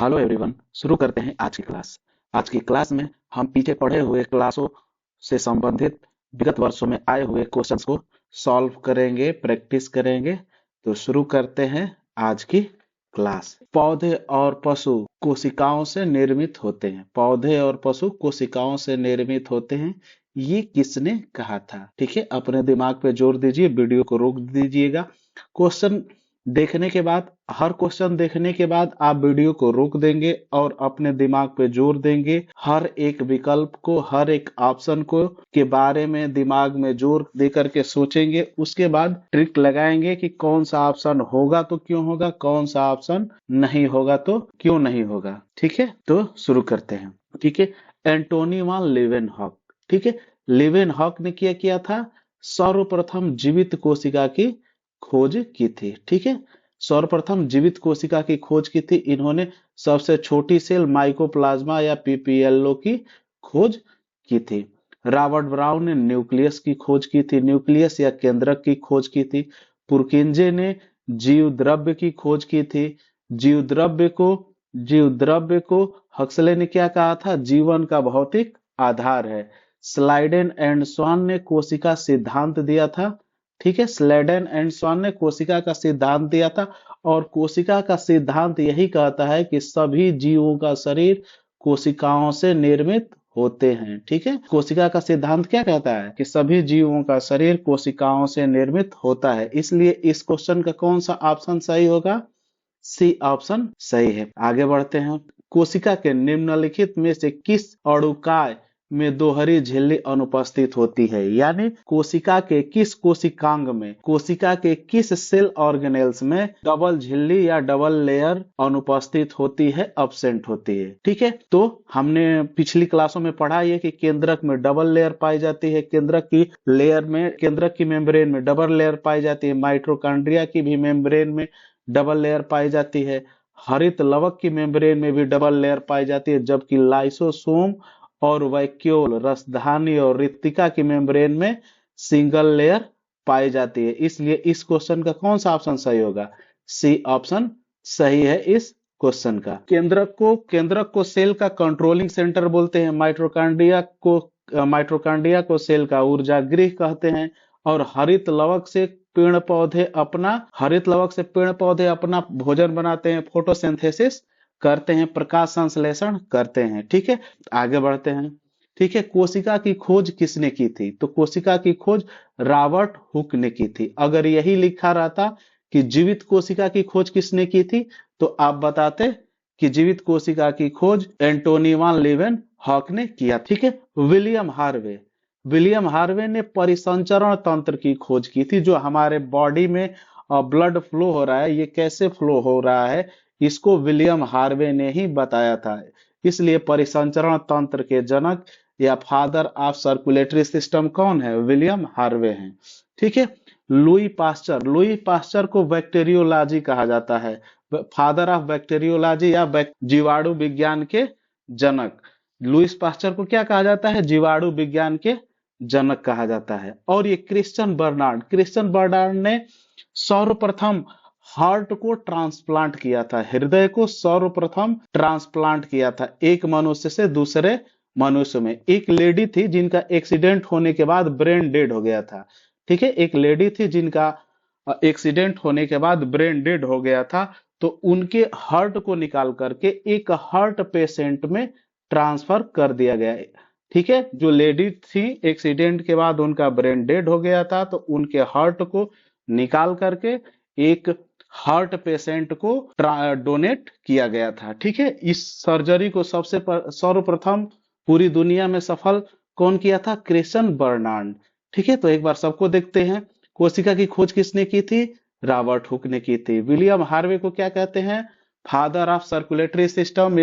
Hello everyone, शुरू करते हैं आज की क्लास। आज की क्लास में हम पीछे पढ़े हुए क्लासों से संबंधित विगत वर्षों में आए हुए क्वेश्चंस को सॉल्व करेंगे, प्रैक्टिस करेंगे। तो शुरू करते हैं आज की क्लास। पौधे और पशु कोशिकाओं से निर्मित होते हैं। पौधे और पशु कोशिकाओं से निर्मित होते हैं, ये किसने कहा था? ठीक है, अपने दिमाग पे जोर दीजिए, वीडियो को रोक दीजिएगा। क्वेश्चन देखने के बाद, हर क्वेश्चन देखने के बाद आप वीडियो को रोक देंगे और अपने दिमाग पे जोर देंगे। हर एक विकल्प को, हर एक ऑप्शन को के बारे में दिमाग में जोर दे करके सोचेंगे। उसके बाद ट्रिक लगाएंगे कि कौन सा ऑप्शन होगा तो क्यों होगा, कौन सा ऑप्शन नहीं होगा तो क्यों नहीं होगा। ठीक है, तो शुरू करते हैं। ठीक है, एंटोनी वान लीवेनहॉक। ठीक है, लीवेनहॉक ने क्या किया था? सर्वप्रथम जीवित कोशिका की खोज की थी। ठीक है, सर्वप्रथम जीवित कोशिका की खोज की थी इन्होंने। सबसे छोटी सेल माइकोप्लाज्मा या पीपीएलओ की खोज की थी। रॉबर्ट ब्राउन ने न्यूक्लियस की खोज की थी, न्यूक्लियस या केंद्रक की खोज की थी। पुरकिंजे ने जीव द्रव्य की खोज की थी। जीव द्रव्य को हक्सले ने क्या कहा था? जीवन का भौतिक आधार है। स्लाइडेन एंड स्वान ने कोशिका सिद्धांत दिया था। ठीक है, स्लेडन एंड स्वान ने कोशिका का सिद्धांत दिया था और कोशिका का सिद्धांत यही कहता है कि सभी जीवों का शरीर कोशिकाओं से निर्मित होते हैं। ठीक है, कोशिका का सिद्धांत क्या कहता है? कि सभी जीवों का शरीर कोशिकाओं से निर्मित होता है। इसलिए इस क्वेश्चन का कौन सा ऑप्शन सही होगा? सी ऑप्शन सही है। आगे बढ़ते हैं। कोशिका के निम्नलिखित में से किस अणुकाय में दोहरी झिल्ली अनुपस्थित होती है? यानी कोशिका के किस कोशिकांग में, कोशिका के किस सेल ऑर्गेनेल्स में डबल झिल्ली या डबल लेयर अनुपस्थित होती है, अब्सेंट होती है? ठीक है, तो हमने पिछली क्लासों में पढ़ा है कि केंद्रक में डबल लेयर पाई जाती है, केंद्रक की लेयर में, केंद्रक की मेम्ब्रेन में डबल लेयर पाई जाती है। माइटोकॉन्ड्रिया की भी मेम्ब्रेन में डबल लेयर पाई जाती है। हरित लवक की मेम्ब्रेन में भी डबल लेयर पाई जाती है, जबकि लाइसोसोम और वैक्यूल, रसधानी और रिक्तिका की मेम्ब्रेन में सिंगल लेयर पाई जाती है। इसलिए इस क्वेश्चन का कौन सा ऑप्शन सही होगा? सी ऑप्शन सही है इस क्वेश्चन का। केंद्रक को सेल का कंट्रोलिंग सेंटर बोलते हैं। माइटोकॉन्ड्रिया को सेल का ऊर्जा गृह कहते हैं। और हरित लवक से पेड़ पौधे अपना भोजन बनाते हैं, फोटोसिंथेसिस करते हैं, प्रकाश संश्लेषण करते हैं। ठीक है, आगे बढ़ते हैं। ठीक है, कोशिका की खोज किसने की थी? तो कोशिका की खोज रॉबर्ट हुक ने की थी। अगर यही लिखा रहता कि जीवित कोशिका की खोज किसने की थी, तो आप बताते कि जीवित कोशिका की खोज एंटोनी वान लीवेनहॉक ने किया। ठीक है, विलियम हार्वे ने परिसंचरण तंत्र की खोज की थी। जो हमारे बॉडी में ब्लड फ्लो हो रहा है, ये कैसे फ्लो हो रहा है, इसको विलियम हार्वे ने ही बताया था। इसलिए परिसंचरण तंत्र के जनक या फादर ऑफ सर्कुलेटरी सिस्टम कौन है? विलियम हार्वे हैं। ठीक है, लुई पास्चर को बैक्टीरियोलॉजी कहा जाता है, फादर ऑफ बैक्टीरियोलॉजी या जीवाणु विज्ञान के जनक। लुईस पास्चर को क्या कहा जाता है? जीवाणु विज्ञान के जनक कहा जाता है। और ये क्रिश्चियन बर्नार्ड ने सर्वप्रथम हार्ट को ट्रांसप्लांट किया था, हृदय को सर्वप्रथम ट्रांसप्लांट किया था एक मनुष्य से दूसरे मनुष्य में। एक लेडी थी जिनका एक्सीडेंट होने के बाद ब्रेन डेड हो गया था। ठीक है, एक लेडी थी जिनका एक्सीडेंट होने के बाद ब्रेन डेड हो गया था, तो उनके हार्ट को निकाल करके एक हार्ट पेशेंट में ट्रांसफर कर दिया गया। ठीक है, जो लेडी थी एक्सीडेंट के बाद उनका ब्रेन डेड हो गया था, तो उनके हार्ट को निकाल करके एक हार्ट पेशेंट को डोनेट किया गया था। ठीक है, इस सर्जरी को सर्वप्रथम पूरी दुनिया में सफल कौन किया था? Christiaan Barnard. ठीक है, तो एक बार सबको देखते हैं। कोशिका की खोज किसने की थी? रॉबर्ट हुक ने की थी। विलियम हार्वे को क्या कहते हैं? फादर ऑफ सर्कुलेटरी सिस्टम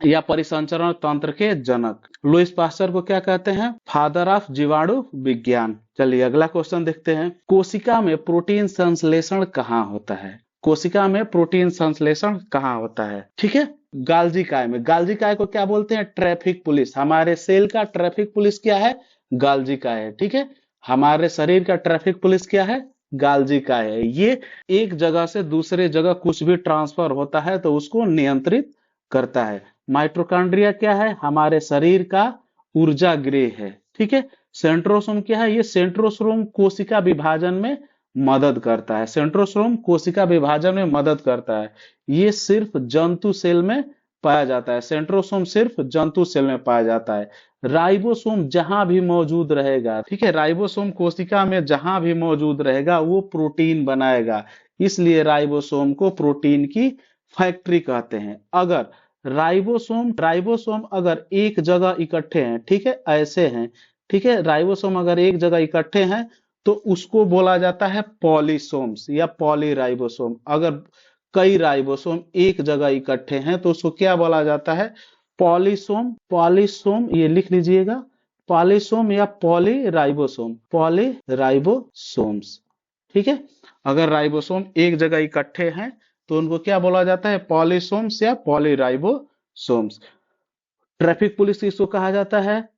या परिसंचरण तंत्र के जनक। लुईस पास्चर को क्या कहते हैं? फादर ऑफ जीवाणु विज्ञान। चलिए अगला क्वेश्चन देखते हैं। कोशिका में प्रोटीन संश्लेषण कहाँ होता है? कोशिका में प्रोटीन संश्लेषण कहाँ होता है? ठीक है, गाल्जी काय को क्या बोलते हैं? Traffic police. हमारे सेल का ट्रैफिक पुलिस क्या है? गाल्जी काय है। ठीक है, हमारे शरीर का ट्रैफिक पुलिस क्या है? गाल्जी काय है। ये एक जगह से दूसरे जगह कुछ भी ट्रांसफर होता है तो उसको नियंत्रित करता है। माइटोकॉन्ड्रिया क्या है? हमारे शरीर का ऊर्जा गृह है, ठीक है। सेंट्रोसोम क्या है? ये सेंट्रोसोम कोशिका विभाजन में मदद करता है। सेंट्रोसोम कोशिका विभाजन में मदद करता है। ये सिर्फ जंतु सेल में पाया जाता है। सेंट्रोसोम सिर्फ जंतु सेल में पाया जाता है। राइबोसोम जहां भी मौजूद रहेगा, ठीक है, राइबोसोम कोशिका में जहां भी मौजूद रहेगा वो प्रोटीन बनाएगा। इसलिए राइबोसोम को प्रोटीन की फैक्ट्री कहते हैं। अगर राइबोसोम अगर एक जगह इकट्ठे हैं, ठीक है, ऐसे हैं, ठीक है, राइबोसोम अगर एक जगह इकट्ठे हैं तो उसको बोला जाता है पॉलीसोम्स या पॉलीराइबोसोम। अगर कई राइबोसोम एक जगह इकट्ठे हैं तो उसको क्या बोला जाता है? पॉलीसोम। पॉलीसोम ये लिख लीजिएगा, पॉलीसोम या पॉलीराइबोसोम, पॉलीराइबोसोम्स, ठीक है। अगर राइबोसोम एक जगह इकट्ठे हैं तो उनको क्या बोला जाता है? पॉलीसोम्स या पॉलीराइबोसोम्स। ट्रैफिक पुलिस किसको कहा जाता है?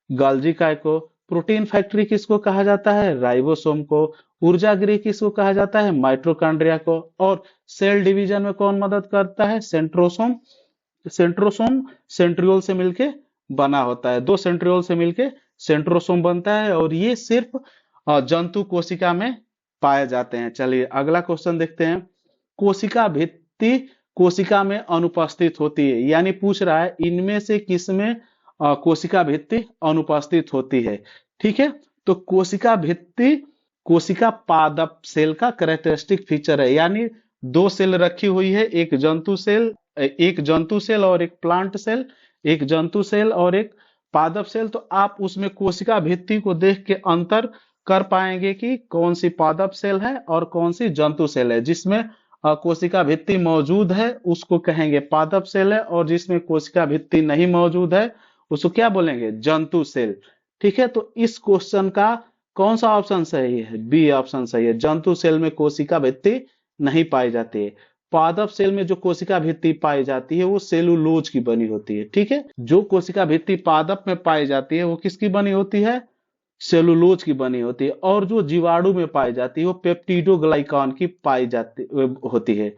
गाल्जी काय को। प्रोटीन फैक्ट्री किसको कहा जाता है? राइबोसोम को। ऊर्जा गृह किसको कहा जाता है? माइटोकॉन्ड्रिया को। और सेल डिवीजन में कौन मदद करता है? सेंट्रोसोम। सेंट्रोसोम सेंट्रियोल से मिलके बना होता है। दो सेंट्रियोल से मिलके सेंट्रोसोम बनता है और ये सिर्फ जंतु कोशिका में पाए जाते हैं। चलिए अगला क्वेश्चन देखते हैं। कोशिका भित्ति कोशिका में अनुपस्थित होती है, यानी पूछ रहा है इनमें से किसमें कोशिका भित्ति अनुपस्थित होती है, ठीक है। तो कोशिका भित्ति कोशिका पादप सेल का कैरेक्टरिस्टिक फीचर है, यानी दो सेल रखी हुई है, एक जंतु सेल और एक प्लांट सेल, एक जंतु सेल और एक पादप सेल। तो आप उसमें कोशिका भित्ति को देख के अंतर कर पाएंगे कि कौन सी पादप सेल है और कौन सी जंतु सेल है। जिसमें कोशिका भित्ति मौजूद है उसको कहेंगे पादप सेल है, और जिसमें कोशिका भित्ति नहीं मौजूद है उसको क्या बोलेंगे? जंतु सेल, ठीक है। तो इस क्वेश्चन का कौन सा ऑप्शन सही है? बी ऑप्शन सही है। जंतु सेल में कोशिका भित्ति नहीं पाई जाती है। पादप सेल में जो कोशिका भित्ति पाई जाती है वो सेलुलोज की बनी होती है, ठीक है। जो कोशिका भित्ति पादप में पाई जाती है वो किसकी बनी होती है? सेलुलोज की बनी होती है। और जो जीवाणु में पाई जाती है वो पेप्टिडोग्लाइकॉन की पाई जाती होती है,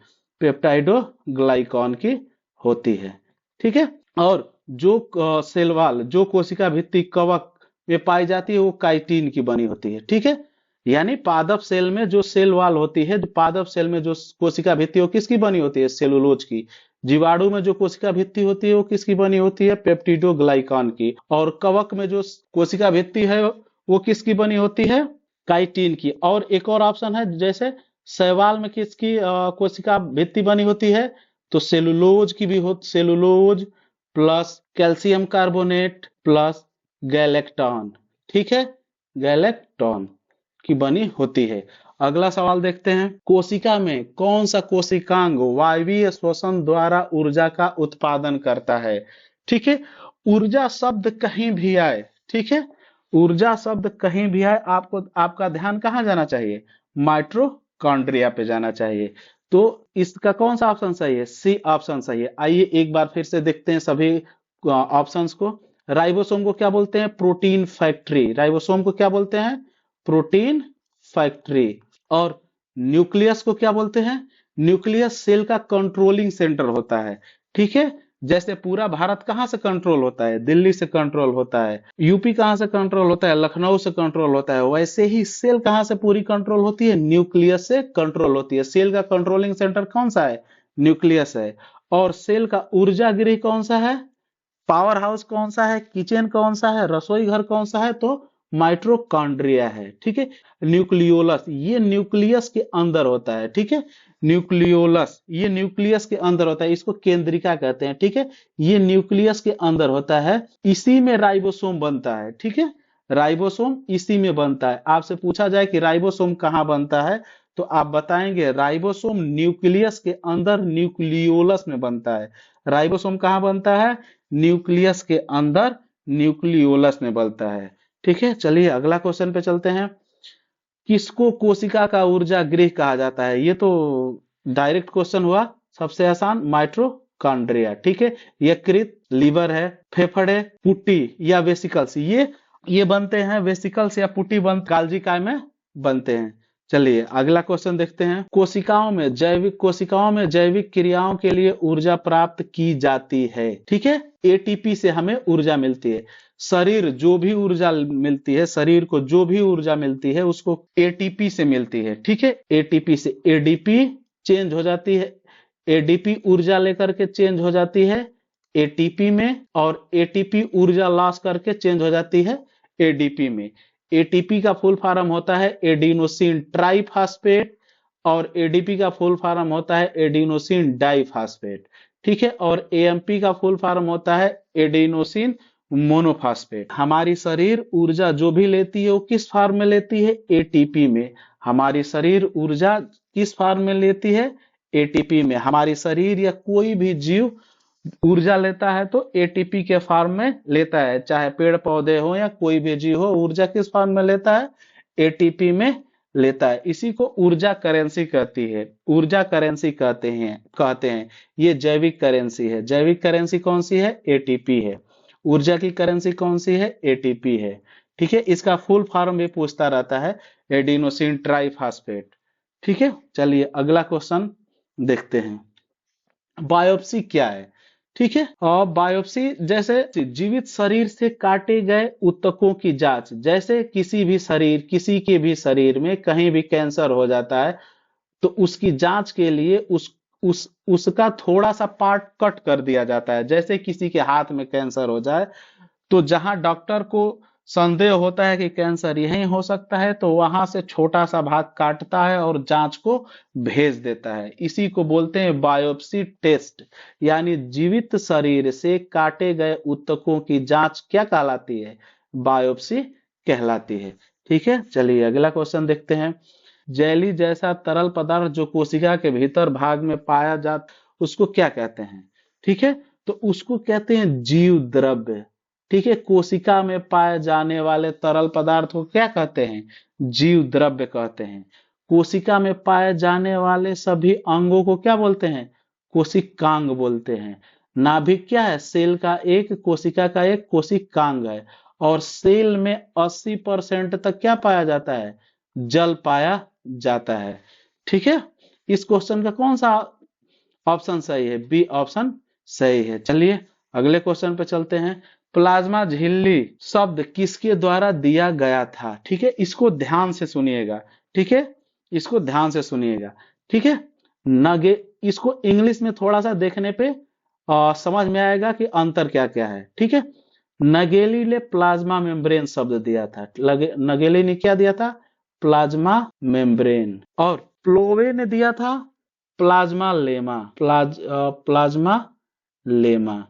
पेप्टाइडोग्लाइकॉन की होती है, ठीक है। और जो सेल वाल जो कोशिका भित्ति कवक में पाई जाती है वो काइटिन की बनी होती है, ठीक है। यानी पादप सेल में जो सेल वाल होती है, पादप सेल में जो कोशिका भित्ति वो किसकी बनी होती है? सेलुलोज की। जीवाणु में जो कोशिका भित्ति होती है वो किसकी बनी होती है? पेप्टिडोग्लाइकॉन की। और कवक में जो कोशिका भित्ति है वो किसकी बनी होती है? काइटिन की। और एक और ऑप्शन है, जैसे शैवाल में किसकी कोशिका भित्ति बनी होती है? तो सेलुलोज की भी हो, cellulose plus calcium carbonate plus galactan, ठीक है, गैलेक्टॉन की बनी होती है। अगला सवाल देखते हैं। कोशिका में कौन सा कोशिकांग वायवीय श्वसन द्वारा ऊर्जा का उत्पादन करता है? ठीक है, ऊर्जा शब्द कहीं भी आए, ठीक है, ऊर्जा शब्द कहीं भी आए, आपको आपका ध्यान कहाँ जाना चाहिए? माइटोकॉन्ड्रिया पे जाना चाहिए। तो इसका कौन सा ऑप्शन सही है? सी ऑप्शन सही है। आइए एक बार फिर से देखते हैं सभी ऑप्शंस को। राइबोसोम को क्या बोलते हैं? Protein factory. राइबोसोम को क्या बोलते हैं? Protein factory. और न्यूक्लियस को क्या बोलते हैं? न्यूक्लियस सेल का कंट्रोलिंग सेंटर होता है, ठीक है। जैसे पूरा भारत कहां से कंट्रोल होता है? दिल्ली से कंट्रोल होता है। यूपी कहां से कंट्रोल होता है? लखनऊ से कंट्रोल होता है। वैसे ही सेल कहां से पूरी कंट्रोल होती है? न्यूक्लियस से कंट्रोल होती है। सेल का कंट्रोलिंग सेंटर कौन सा है? न्यूक्लियस है। और सेल का ऊर्जा गृह कौन सा है? पावर हाउस कौन सा है? किचन कौन सा है? रसोई घर कौन सा है? तो माइट्रोकॉन्ड्रिया है, ठीक है। न्यूक्लियोलस ये न्यूक्लियस के अंदर होता है, ठीक है। न्यूक्लियोलस ये न्यूक्लियस के अंदर होता है, इसको केंद्रिका कहते हैं, ठीक है। ये न्यूक्लियस के अंदर होता है, इसी में राइबोसोम बनता है, ठीक है। राइबोसोम इसी में बनता है। आपसे पूछा जाए कि राइबोसोम कहाँ बनता है तो आप बताएंगे राइबोसोम न्यूक्लियस के अंदर न्यूक्लियोलस में बनता है। राइबोसोम कहाँ बनता है? न्यूक्लियस के अंदर न्यूक्लियोलस में बनता है, ठीक है। चलिए अगला क्वेश्चन पे चलते हैं। किसको कोशिका का ऊर्जा गृह कहा जाता है? ये तो डायरेक्ट क्वेश्चन हुआ, सबसे आसान, माइट्रोकॉन्ड्रिया, ठीक है। यकृत, लीवर है, फेफड़े, पुट्टी या वेसिकल्स, ये बनते हैं, वेसिकल्स या पुट्टी बन काल्जी काय में बनते हैं। चलिए अगला क्वेश्चन देखते हैं। कोशिकाओं में जैविक क्रियाओं के लिए ऊर्जा प्राप्त की जाती है। ठीक है, एटीपी से हमें ऊर्जा मिलती है। शरीर जो भी ऊर्जा मिलती है, शरीर को जो भी ऊर्जा मिलती है उसको एटीपी से मिलती है। ठीक है, एटीपी से एडीपी चेंज हो जाती है, एडीपी ऊर्जा लेकर के चेंज हो जाती है एटीपी में, और एटीपी ऊर्जा लॉस करके चेंज हो जाती है एडीपी में। एटीपी का फुल फॉर्म होता है एडिनोसिन ट्राइफॉस्फेट, और एडीपी का फुल फॉर्म होता है एडिनोसिन डाइफॉस्फेट। ठीक है, और एएमपी का फुल फॉर्म होता है एडिनोसिन मोनोफॉस्फेट। हमारी शरीर ऊर्जा जो भी लेती है वो किस फॉर्म में लेती है? एटीपी में। हमारी शरीर ऊर्जा किस फॉर्म में लेती है? एटीपी में। हमारी शरीर या कोई भी जीव ऊर्जा लेता है तो एटीपी के फॉर्म में लेता है, चाहे पेड़ पौधे हो या कोई भी जीव हो, ऊर्जा किस फॉर्म में लेता है? एटीपी में लेता है। इसी को ऊर्जा करेंसी कहती है, ऊर्जा करेंसी कहते हैं। ये जैविक करेंसी है। जैविक करेंसी कौन सी है? एटीपी है। ऊर्जा की करेंसी कौन सी है? एटीपी है। ठीक है, इसका फुल फॉर्म भी पूछता रहता है, एडिनोसिन ट्राइफॉस्फेट। ठीक है, चलिए अगला क्वेश्चन देखते हैं। बायोप्सी क्या है? ठीक है, और बायोप्सी जैसे जीवित शरीर से काटे गए ऊतकों की जांच। जैसे किसी के भी शरीर में कहीं भी कैंसर हो जाता है तो उसकी जांच के लिए उसका थोड़ा सा पार्ट कट कर दिया जाता है। जैसे किसी के हाथ में कैंसर हो जाए तो जहां डॉक्टर को संदेह होता है कि कैंसर यहीं हो सकता है तो वहां से छोटा सा भाग काटता है और जांच को भेज देता है। इसी को बोलते हैं बायोप्सी टेस्ट। यानी जीवित शरीर से काटे गए ऊतकों की जांच क्या कहलाती है? बायोप्सी कहलाती है। ठीक है, चलिए अगला क्वेश्चन देखते हैं। जेली जैसा तरल पदार्थ जो कोशिका के भीतर भाग में पाया जाता उसको क्या कहते हैं? ठीक है, तो उसको कहते हैं जीव द्रव्य। ठीक है, कोशिका में पाए जाने वाले तरल पदार्थ को क्या कहते हैं? जीव द्रव्य कहते हैं। कोशिका में पाए जाने वाले सभी अंगों को क्या बोलते हैं? कोशिकांग बोलते हैं। नाभिक क्या है? सेल का एक, कोशिका का एक कोशिकांग है। और सेल में 80% तक क्या पाया जाता है? जल पाया जाता है। ठीक है, इस क्वेश्चन का कौन सा ऑप्शन सही है? बी ऑप्शन सही है। चलिए अगले क्वेश्चन पे चलते हैं। प्लाज्मा झिल्ली शब्द किसके द्वारा दिया गया था? ठीक है, इसको ध्यान से सुनिएगा। ठीक है, इसको ध्यान से सुनिएगा। ठीक है, नगे इसको इंग्लिश में थोड़ा सा देखने पे समझ में आएगा कि अंतर क्या क्या है। ठीक है, नगेली ने प्लाज्मा मेम्ब्रेन शब्द दिया था। नगेली ने क्या दिया था? Plasma membrane. और प्लोवे ने दिया था प्लाज्मा लेमा। Plasma lemma.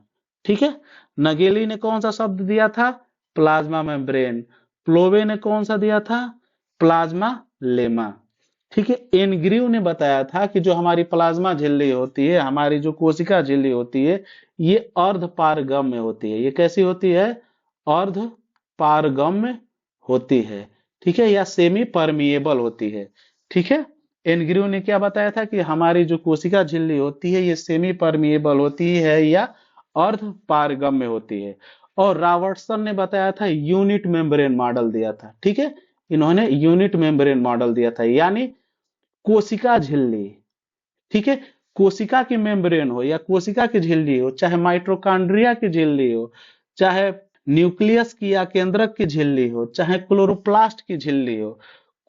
ठीक है, नगेली ने कौन सा शब्द दिया था? Plasma membrane. प्लोवे ने कौन सा दिया था? Plasma lemma. ठीक है, एनग्रीव ने बताया था कि जो हमारी प्लाज्मा झिल्ली होती है, हमारी जो कोशिका झिल्ली होती है, ये अर्ध पारगम्य होती है। ये कैसी होती है? अर्ध पारगम्य होती है। ठीक है, या सेमी परमिएबल होती है। ठीक है, एनग्रीव ने क्या बताया था कि हमारी जो कोशिका झिल्ली होती है ये सेमी परमिएबल होती है या अर्ध पारगम्य होती है। और रॉबर्टसन ने बताया था यूनिट मेम्ब्रेन मॉडल दिया था। ठीक है, इन्होंने यूनिट मेम्ब्रेन मॉडल दिया था, यानी कोशिका झिल्ली। ठीक है, कोशिका की मेम्ब्रेन हो या कोशिका की झिल्ली हो, चाहे माइटोकॉन्ड्रिया की झिल्ली हो, चाहे न्यूक्लियस की या केंद्रक की झिल्ली हो, चाहे क्लोरोप्लास्ट की झिल्ली हो,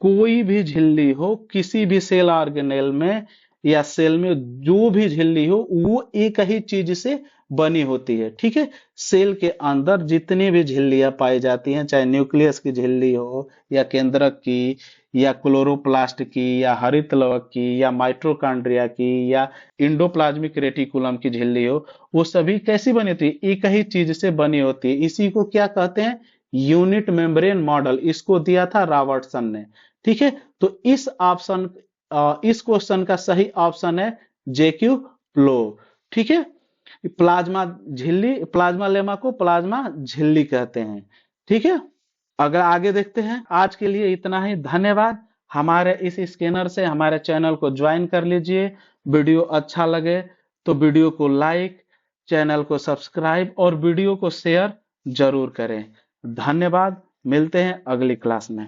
कोई भी झिल्ली हो किसी भी सेल ऑर्गेनेल में या सेल में, जो भी झिल्ली हो वो एक ही चीज से बनी होती है। ठीक है, सेल के अंदर जितनी भी झिल्लियां पाई जाती हैं, चाहे न्यूक्लियस की झिल्ली हो या केंद्रक की या क्लोरोप्लास्ट की या हरित लवक की या माइटोकॉन्ड्रिया की या इंडोप्लाज्मिक रेटिकुलम की झिल्ली हो, वो सभी कैसी बनी होती है? एक ही चीज से बनी होती है। इसी को क्या कहते हैं? Unit membrane model. इसको दिया था रॉबर्टसन ने। ठीक है, तो इस क्वेश्चन का सही ऑप्शन है जेक्यू प्लो। ठीक है, प्लाज्मा लेमा को प्लाज्मा झिल्ली कहते हैं। ठीक है, अगर आगे देखते हैं। आज के लिए इतना ही, धन्यवाद। हमारे इस स्कैनर से हमारे चैनल को ज्वाइन कर लीजिए। वीडियो अच्छा लगे तो वीडियो को लाइक, चैनल को सब्सक्राइब और वीडियो को शेयर जरूर करें। धन्यवाद, मिलते हैं अगली क्लास में।